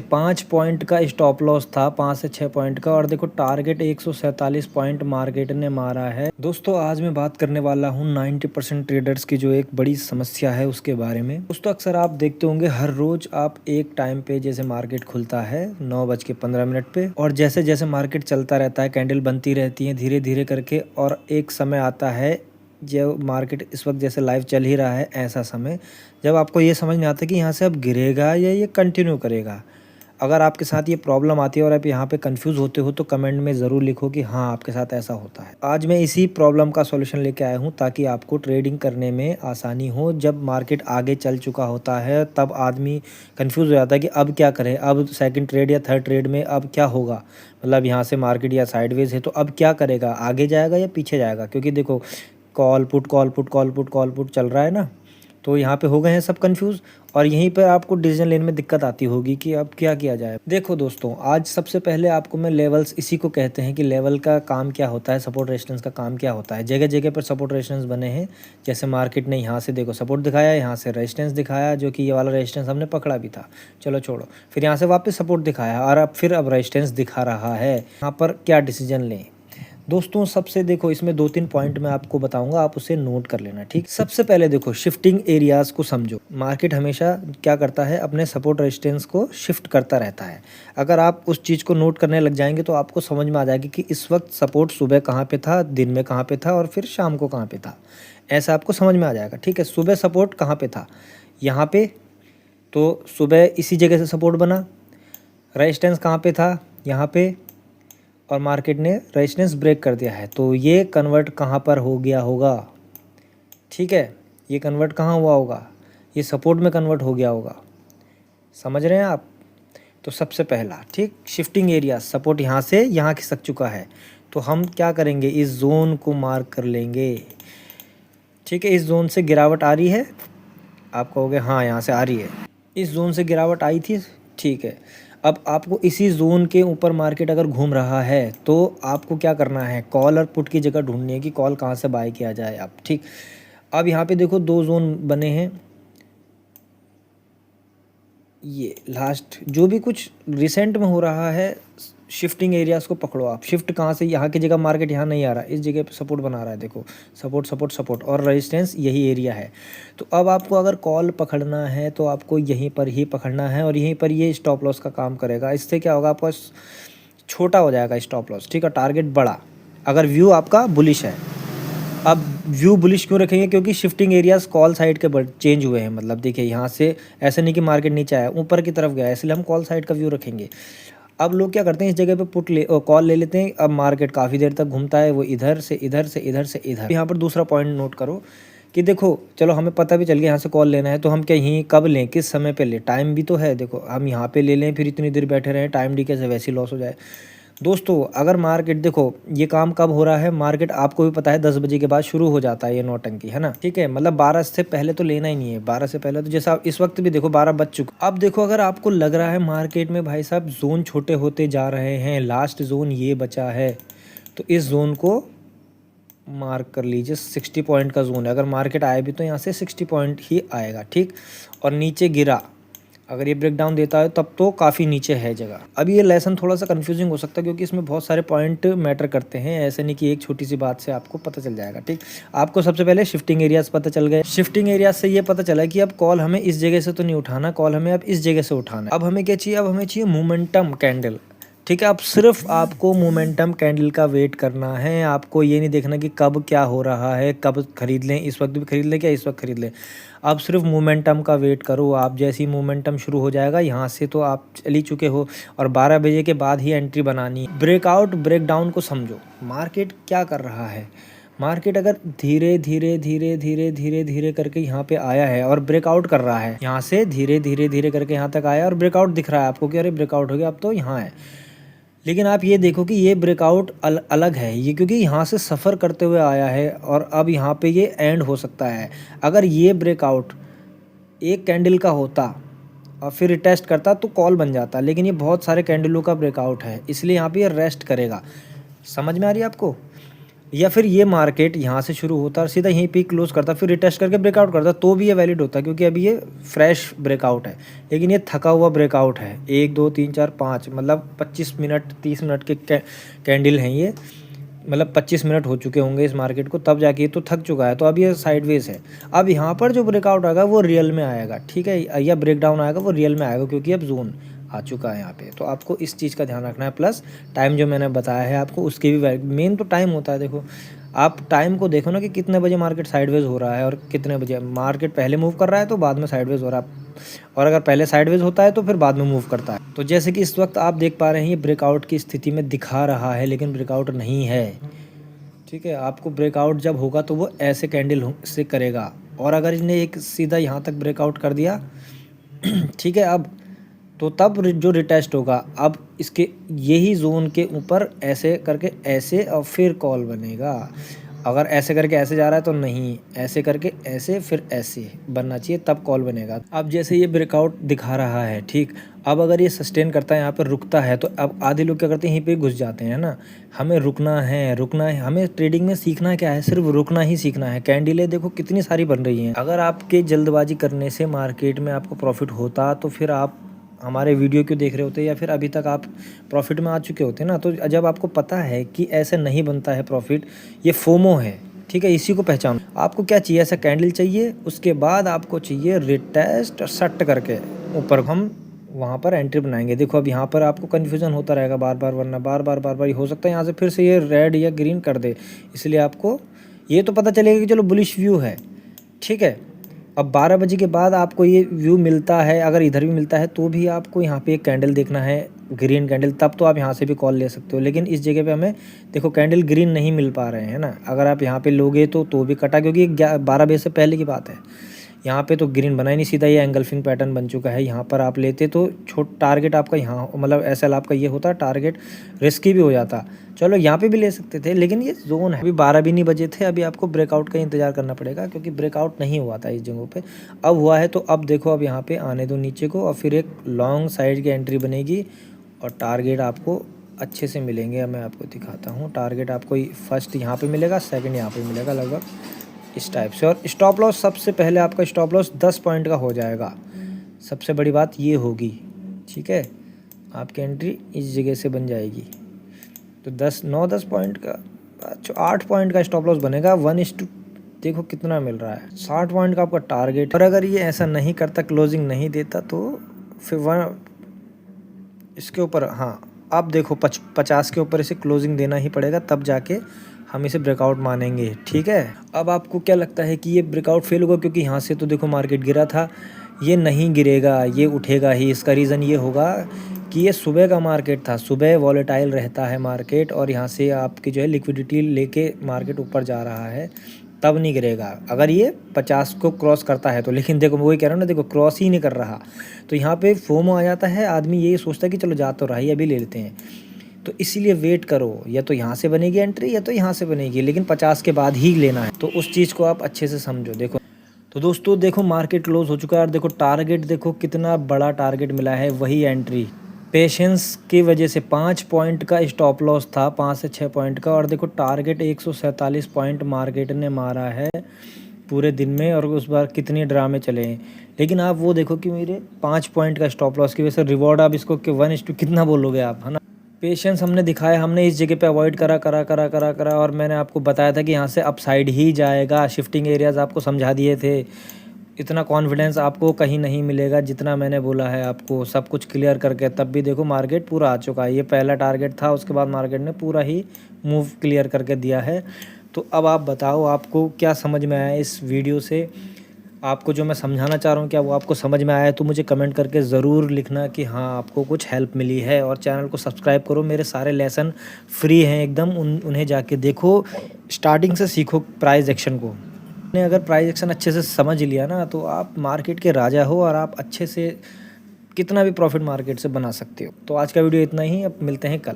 5 point का stop loss था, 5 से 6 पॉइंट का, और देखो टारगेट 147 पॉइंट मार्केट ने मारा है। दोस्तों आज मैं बात करने वाला हूँ 90% ट्रेडर्स की जो एक बड़ी समस्या है उसके बारे में। दोस्तों अक्सर आप देखते होंगे हर रोज आप एक टाइम पे जैसे मार्केट खुलता है 9:15 पे, और जैसे जैसे मार्केट चलता रहता है कैंडल बनती रहती है धीरे धीरे करके, और एक समय आता है जो मार्केट इस वक्त जैसे लाइव चल ही रहा है ऐसा समय जब आपको ये समझ नहीं आता कि यहाँ से अब गिरेगा या ये कंटिन्यू करेगा। अगर आपके साथ ये प्रॉब्लम आती है और आप यहाँ पे कंफ्यूज होते हो तो कमेंट में ज़रूर लिखो कि हाँ आपके साथ ऐसा होता है। आज मैं इसी प्रॉब्लम का सॉल्यूशन लेके आया हूँ ताकि आपको ट्रेडिंग करने में आसानी हो। जब मार्केट आगे चल चुका होता है तब आदमी कंफ्यूज हो जाता है कि अब क्या करें, अब सेकंड ट्रेड या थर्ड ट्रेड में अब क्या होगा, मतलब यहाँ से मार्केट या साइडवेज है तो अब क्या करेगा, आगे जाएगा या पीछे जाएगा। क्योंकि देखो call put call put call put call put चल रहा है ना, तो यहाँ पे हो गए हैं सब कंफ्यूज, और यहीं पर आपको डिसीजन लेने में दिक्कत आती होगी कि अब क्या किया जाए। देखो दोस्तों आज सबसे पहले आपको मैं लेवल्स, इसी को कहते हैं कि लेवल का काम क्या होता है, सपोर्ट रेजिस्टेंस का काम क्या होता है। जगह जगह पर सपोर्ट रेजिस्टेंस बने हैं, जैसे मार्केट ने यहाँ से देखो सपोर्ट दिखाया, यहाँ से रेजिस्टेंस दिखाया, जो कि ये वाला रेजिस्टेंस हमने पकड़ा भी था, चलो छोड़ो, फिर यहाँ से वापस सपोर्ट दिखाया और अब रेजिस्टेंस दिखा रहा है। यहाँ पर क्या डिसीजन लें दोस्तों, सबसे देखो इसमें 2-3 पॉइंट मैं आपको बताऊंगा, आप उसे नोट कर लेना, ठीक। सबसे पहले देखो शिफ्टिंग एरियाज को समझो। मार्केट हमेशा क्या करता है, अपने सपोर्ट रेजिस्टेंस को शिफ्ट करता रहता है। अगर आप उस चीज़ को नोट करने लग जाएंगे तो आपको समझ में आ जाएगी कि इस वक्त सपोर्ट सुबह कहाँ पे था, दिन में कहाँ पे था और फिर शाम को कहाँ पे था, ऐसा आपको समझ में आ जाएगा, ठीक है। सुबह सपोर्ट कहाँ पे था, यहाँ पे, तो सुबह इसी जगह से सपोर्ट बना। रेजिस्टेंस कहाँ पे था, यहाँ पे, और मार्केट ने रेजिस्टेंस ब्रेक कर दिया है, तो ये कन्वर्ट कहाँ पर हो गया होगा, ठीक है। ये कन्वर्ट कहाँ हुआ होगा, ये सपोर्ट में कन्वर्ट हो गया होगा, समझ रहे हैं आप। तो सबसे पहला, ठीक, शिफ्टिंग एरिया, सपोर्ट यहाँ से यहाँ खिसक चुका है, तो हम क्या करेंगे, इस जोन को मार्क कर लेंगे, ठीक है। इस जोन से गिरावट आ रही है, आप कहोगे हाँ यहाँ से आ रही है, इस जोन से गिरावट आई थी, ठीक है। अब आपको इसी जोन के ऊपर मार्केट अगर घूम रहा है तो आपको क्या करना है, कॉल और पुट की जगह ढूंढनी है कि कॉल कहाँ से बाय किया जाए आप, ठीक। अब यहाँ पे देखो 2 जोन बने हैं, ये लास्ट जो भी कुछ रिसेंट में हो रहा है, शिफ्टिंग एरियाज को पकड़ो आप। शिफ्ट कहाँ से, यहाँ की जगह मार्केट यहाँ नहीं आ रहा, इस जगह पे सपोर्ट बना रहा है, देखो सपोर्ट सपोर्ट सपोर्ट और रेजिस्टेंस यही एरिया है। तो अब आपको अगर कॉल पकड़ना है तो आपको यहीं पर ही पकड़ना है, और यहीं पर ये स्टॉप लॉस का काम करेगा। इससे क्या होगा, आपका छोटा हो जाएगा स्टॉप लॉस, ठीक है, टारगेट बड़ा, अगर व्यू आपका बुलिश है। अब व्यू बुलिश क्यों रखेंगे, क्योंकि शिफ्टिंग एरियाज कॉल साइड के चेंज हुए हैं, मतलब देखिए यहाँ से ऐसे नहीं कि मार्केट नीचे आया, ऊपर की तरफ गया, इसलिए हम कॉल साइड का व्यू रखेंगे। अब लोग क्या करते हैं, इस जगह पे कॉल ले लेते हैं। अब मार्केट काफ़ी देर तक घूमता है, वो इधर से इधर से इधर से इधर। यहाँ पर दूसरा पॉइंट नोट करो कि देखो चलो हमें पता भी चल गया यहाँ से कॉल लेना है, तो हम क्या यहीं कब लें, किस समय पे लें, टाइम भी तो है। देखो हम यहाँ पे ले लें फिर इतनी देर बैठे रहें, टाइम डी कैसे वैसे ही लॉस हो जाए। दोस्तों अगर मार्केट, देखो ये काम कब हो रहा है, मार्केट आपको भी पता है 10 बजे के बाद शुरू हो जाता है ये नौटंकी, है ना, ठीक है। मतलब 12 से पहले तो लेना ही नहीं है, 12 से पहले तो जैसा इस वक्त भी देखो 12 बज चुका। अब देखो अगर आपको लग रहा है मार्केट में भाई साहब जोन छोटे होते जा रहे हैं, लास्ट जोन ये बचा है, तो इस जोन को मार्क कर लीजिए। 60 पॉइंट का जोन है, अगर मार्केट आए भी तो यहाँ से 60 पॉइंट ही आएगा, ठीक। और नीचे गिरा, अगर ये ब्रेक डाउन देता है तब तो काफ़ी नीचे है जगह। अब ये लेसन थोड़ा सा कंफ्यूजिंग हो सकता है क्योंकि इसमें बहुत सारे पॉइंट मैटर करते हैं, ऐसे नहीं कि एक छोटी सी बात से आपको पता चल जाएगा, ठीक। आपको सबसे पहले शिफ्टिंग एरियाज पता चल गए। शिफ्टिंग एरियाज से ये पता चला कि अब कॉल हमें इस जगह से तो नहीं उठाना, कॉल हमें अब इस जगह से उठाना है। अब हमें क्या चाहिए, अब हमें चाहिए मोमेंटम कैंडल, ठीक है। अब सिर्फ आपको मोमेंटम कैंडल का वेट करना है, आपको ये नहीं देखना कि कब क्या हो रहा है, कब खरीद लें, इस वक्त भी खरीद लें क्या, इस वक्त खरीद लें। अब सिर्फ मोमेंटम का वेट करो। आप जैसे ही मोमेंटम शुरू हो जाएगा, यहाँ से तो आप चल ही चुके हो, और 12 बजे के बाद ही एंट्री बनानी है। ब्रेकआउट ब्रेकडाउन को समझो, मार्केट क्या कर रहा है, मार्केट अगर धीरे धीरे धीरे धीरे धीरे धीरे करके यहाँ पे आया है और ब्रेकआउट कर रहा है, यहाँ से धीरे धीरे धीरे करके यहाँ तक आया और ब्रेकआउट दिख रहा है आपको कि अरे ब्रेकआउट हो गया, अब तो यहाँ है। लेकिन आप ये देखो कि ये ब्रेकआउट अलग है, ये क्योंकि यहाँ से सफ़र करते हुए आया है और अब यहाँ पे ये एंड हो सकता है। अगर ये ब्रेकआउट एक कैंडल का होता और फिर रिटेस्ट करता तो कॉल बन जाता, लेकिन ये बहुत सारे कैंडलों का ब्रेकआउट है, इसलिए यहाँ पे ये रेस्ट करेगा। समझ में आ रही है आपको। या फिर ये मार्केट यहाँ से शुरू होता और सीधा यहीं पे क्लोज करता, फिर रिटेस्ट करके ब्रेकआउट करता, तो भी ये वैलिड होता, क्योंकि अभी ये फ्रेश ब्रेकआउट है। लेकिन ये थका हुआ ब्रेकआउट है, 1 2 3 4 5 मतलब 25 मिनट 30 मिनट के कैंडल हैं ये, मतलब 25 मिनट हो चुके होंगे इस मार्केट को, तब जाके ये तो थक चुका है। तो अब ये साइडवेज है। अब यहाँ पर जो ब्रेकआउट आएगा वो रियल में आएगा, ठीक है, या ब्रेकडाउन आएगा वो रियल में आएगा, क्योंकि अब जोन आ चुका है यहाँ पे। तो आपको इस चीज़ का ध्यान रखना है। प्लस टाइम जो मैंने बताया है आपको, उसकी भी मेन तो टाइम होता है। देखो आप टाइम को देखो ना कि कितने बजे मार्केट साइडवेज हो रहा है और कितने बजे मार्केट पहले मूव कर रहा है तो बाद में साइडवेज हो रहा है, और अगर पहले साइडवेज होता है तो फिर बाद में मूव करता है। तो जैसे कि इस वक्त आप देख पा रहे हैं ये ब्रेकआउट की स्थिति में दिखा रहा है, लेकिन ब्रेकआउट नहीं है, ठीक है। आपको ब्रेकआउट जब होगा तो वो ऐसे कैंडल से करेगा, और अगर इसने एक सीधा यहाँ तक ब्रेकआउट कर दिया ठीक है, अब तो तब जो रिटेस्ट होगा, अब इसके यही जोन के ऊपर ऐसे करके ऐसे और फिर कॉल बनेगा। अगर ऐसे करके ऐसे जा रहा है तो नहीं, ऐसे करके ऐसे फिर ऐसे बनना चाहिए, तब कॉल बनेगा। अब जैसे ये ब्रेकआउट दिखा रहा है, ठीक, अब अगर ये सस्टेन करता है यहाँ पर रुकता है, तो अब आधे लोग क्या करते हैं, यहीं पे घुस जाते हैं ना। हमें रुकना है, रुकना है, हमें ट्रेडिंग में सीखना क्या है, सिर्फ रुकना ही सीखना है। कैंडलें देखो कितनी सारी बन रही हैं। अगर आपके जल्दबाजी करने से मार्केट में आपको प्रॉफिट होता तो फिर आप हमारे वीडियो क्यों देख रहे होते, या फिर अभी तक आप प्रॉफिट में आ चुके होते ना। तो जब आपको पता है कि ऐसे नहीं बनता है प्रॉफिट, ये फोमो है, ठीक है, इसी को पहचानो। आपको क्या चाहिए, ऐसा कैंडल चाहिए, उसके बाद आपको चाहिए रिटेस्ट सट करके ऊपर हम वहाँ पर एंट्री बनाएंगे। देखो अब यहाँ पर आपको कन्फ्यूज़न होता रहेगा बार बार, वरना बार बार हो सकता है यहाँ से फिर से ये रेड या ग्रीन कर दे, इसलिए आपको ये तो पता चलेगा कि चलो बुलिश व्यू है, ठीक है। अब 12 बजे के बाद आपको ये व्यू मिलता है, अगर इधर भी मिलता है तो भी आपको यहाँ पे एक कैंडल देखना है, ग्रीन कैंडल, तब तो आप यहाँ से भी कॉल ले सकते हो। लेकिन इस जगह पे हमें देखो कैंडल ग्रीन नहीं मिल पा रहे हैं ना। अगर आप यहाँ पे लोगे तो भी कटा, क्योंकि 12 बजे से पहले की बात है। यहाँ पे तो ग्रीन बना ही नहीं, सीधा ये एंगल्फिंग पैटर्न बन चुका है। यहाँ पर आप लेते तो टारगेट आपका यहाँ, मतलब एसएल आपका ये होता, टारगेट रिस्की भी हो जाता। चलो यहाँ पे भी ले सकते थे, लेकिन ये जोन है। अभी 12 भी नहीं बजे थे, अभी आपको ब्रेकआउट का इंतजार करना पड़ेगा, क्योंकि ब्रेकआउट नहीं हुआ था इस जगहों पे। अब हुआ है तो अब देखो, अब यहाँ पे आने दो नीचे को, और फिर एक लॉन्ग साइड की एंट्री बनेगी और टारगेट आपको अच्छे से मिलेंगे। अब मैं आपको दिखाता हूँ, टारगेट आपको फर्स्ट यहाँ पे मिलेगा, सेकंड यहाँ पे मिलेगा, लगभग इस टाइप से। और स्टॉप लॉस सबसे पहले आपका स्टॉप लॉस 10 पॉइंट का हो जाएगा, सबसे बड़ी बात ये होगी, ठीक है। आपकी एंट्री इस जगह से बन जाएगी, तो 10 पॉइंट का 8 पॉइंट का स्टॉप लॉस बनेगा। 1:, देखो कितना मिल रहा है, 60 पॉइंट का आपका टारगेट। और अगर ये ऐसा नहीं करता, क्लोजिंग नहीं देता, तो फिर इसके ऊपर, हाँ अब देखो 50 के ऊपर इसे क्लोजिंग देना ही पड़ेगा, तब जाके हम इसे ब्रेकआउट मानेंगे, ठीक है। अब आपको क्या लगता है कि ये ब्रेकआउट फेल होगा, क्योंकि यहाँ से तो देखो मार्केट गिरा था, ये नहीं गिरेगा, ये उठेगा ही। इसका रीज़न ये होगा कि ये सुबह का मार्केट था, सुबह वॉलेटाइल रहता है मार्केट, और यहाँ से आपकी जो है लिक्विडिटी लेके मार्केट ऊपर जा रहा है, तब नहीं गिरेगा अगर ये 50 को क्रॉस करता है तो। लेकिन देखो वही कह रहा हूँ ना, देखो क्रॉस ही नहीं कर रहा, तो यहाँ पे फोमो आ जाता है, आदमी यही सोचता है कि चलो जा तो रहा है, अभी ले लेते हैं। तो इसीलिए वेट करो, या तो यहाँ से बनेगी एंट्री या तो यहाँ से बनेगी, लेकिन 50 के बाद ही लेना है। तो उस चीज़ को आप अच्छे से समझो। देखो तो दोस्तों, देखो मार्केट क्लोज हो चुका है, और देखो टारगेट, देखो कितना बड़ा टारगेट मिला है, वही एंट्री। पेशेंस की वजह से 5 पॉइंट का स्टॉप लॉस था, 5 से 6 पॉइंट का, और देखो टारगेट 147 पॉइंट मार्केट ने मारा है पूरे दिन में, और उस बार कितने ड्रामे चले हैं। लेकिन आप वो देखो कि मेरे 5 पॉइंट का स्टॉप लॉस की वजह से रिवॉर्ड आप इसको कि 1:, कितना बोलोगे आप, है ना। पेशेंस हमने दिखाया, हमने इस जगह पे अवॉइड करा, और मैंने आपको बताया था कि यहाँ से अपसाइड ही जाएगा। शिफ्टिंग एरियाज़ आपको समझा दिए थे। इतना कॉन्फिडेंस आपको कहीं नहीं मिलेगा जितना मैंने बोला है आपको, सब कुछ क्लियर करके। तब भी देखो मार्केट पूरा आ चुका है, ये पहला टारगेट था, उसके बाद मार्केट ने पूरा ही मूव क्लियर करके दिया है। तो अब आप बताओ, आपको क्या समझ में आया इस वीडियो से, आपको जो मैं समझाना चाह रहा हूँ क्या वो आपको समझ में आया है? तो मुझे कमेंट करके ज़रूर लिखना कि हाँ आपको कुछ हेल्प मिली है। और चैनल को सब्सक्राइब करो, मेरे सारे लेसन फ्री हैं एकदम, उन्हें जाके देखो, स्टार्टिंग से सीखो प्राइस एक्शन को। ने अगर प्राइस एक्शन अच्छे से समझ लिया ना, तो आप मार्केट के राजा हो, और आप अच्छे से कितना भी प्रॉफिट मार्केट से बना सकते हो। तो आज का वीडियो इतना ही, अब मिलते हैं कल।